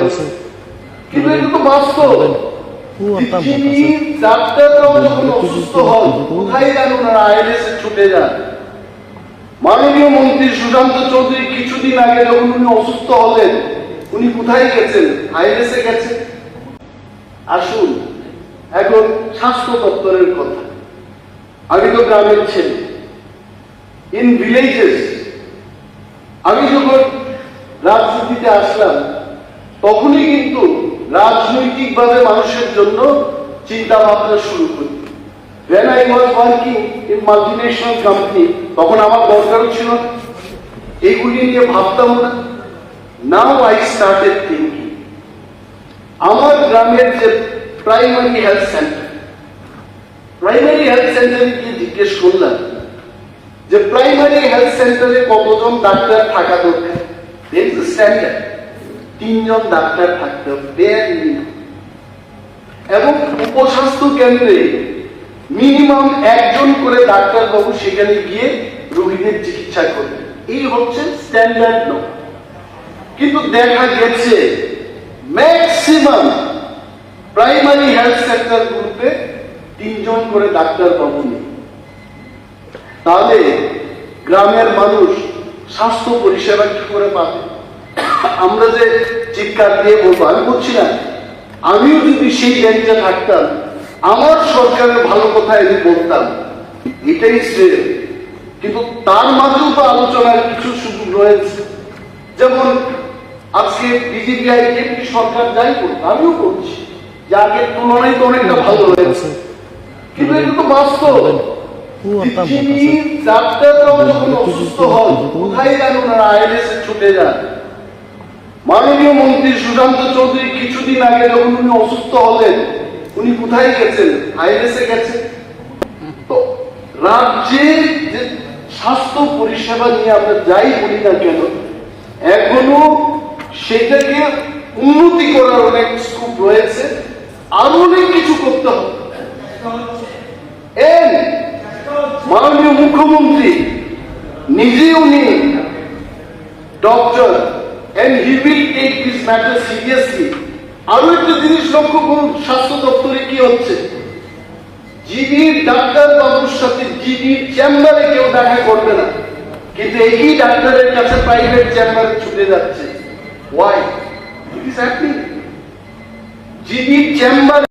বলেন, কিন্তু এটা তো বাস্তব। ডাক্তাররাও যখন অসুস্থ হন, কোথায় যান ওনারা? আইএলএস এ ছুটে যান। মাননীয় মন্ত্রী সুশান্ত চৌধুরী কিছুদিন আগে যখন উনি অসুস্থ হলেন, উনি কোথায় গেছেন? আইএলএস এ গেছেন। আসুন এখন স্বাস্থ্য দপ্তরের কথা। আমি তো গ্রামের ছেলে, ইন ভিলেজেস। আমি যখন রাজনীতিতে আসলাম তখনই কিন্তু রাজনৈতিকভাবে মানুষের জন্য চিন্তা ভাবনা শুরু করি। When I was working in multinational company, তখন আমার দরকারও ছিল না, এগুলি নিয়ে ভাবতাম না। Now I started thinking, আমার গ্রামের যে প্রাইমারি হেলথ সেন্টারে গিয়ে জিজ্ঞেস করলাম যে প্রাইমারি হেলথ সেন্টারে কতজন ডাক্তার থাকা দরকার। স্ট্যান্ডার্ড 3 জন ডাক্তার থাকতে হবে, এবং উপস্বাস্থ্য কেন্দ্রে মিনিমাম 1 জন করে ডাক্তার বাবু সেখানে গিয়ে রোগীদের চিকিৎসা করবে। এই হচ্ছে স্ট্যান্ডার্ড ল। কিন্তু দেখা গেছে ম্যাক্সিমাম প্রাইমারি হেলথ সেন্টার গুলোতে 3 জন করে ডাক্তার বাবু নেই। তাহলে গ্রামের মানুষ স্বাস্থ্য পরিষেবা কি করে পাবে? আমরা যে চিৎকার দিয়ে বলবো, আমি বলছি না, আমিও যদি সেই বেঞ্চে থাকতাম, আমার সরকারের ভালো কথা এনে বলতাম, এটাই শ্রেয়। কিন্তু তার মাঝেও তো আলোচনার কিছু সুযোগ রয়েছে। যেমন আজকে বিজেপি আইএমপি সরকার যাই করতো, আমিও বলছি যে আগের তুলনায় তো অনেকটা ভালো হয়েছে, কিন্তু এটা তো বাস্তব। ডাক্তাররাও যখন অসুস্থ হন, কোথায় যান ওনারা? আইএলএস এ ছুটে যান। মাননীয় মন্ত্রী সুশান্ত চৌধুরী কিছুদিন আগে যখন উনি অসুস্থ হলেন, উনি কোথায় গেছেন? আইএলএস এ গেছেন। তো রাজ্যের যে স্বাস্থ্য পরিষেবা নিয়ে আমরা যাই বলি না কেন, এখনো সেটাকে উন্নতি করার অনেক স্কোপ রয়েছে, আরো অনেক কিছু করতে হবে। মাননীয় মুখ্যমন্ত্রী নিজে উনি doctor, and he will take this matter seriously. আরো একটা জিনিস লক্ষ্য করুন, স্বাস্থ্য দপ্তরে কি হচ্ছে। জিবির ডাক্তার বাবুর সাথে জিবির চেম্বারে কেউ দেখা করবে না, কিন্তু একই ডাক্তারের কাছে প্রাইভেট চেম্বারে ছুটে যাচ্ছে। Why? It is happening. জিবির চেম্বার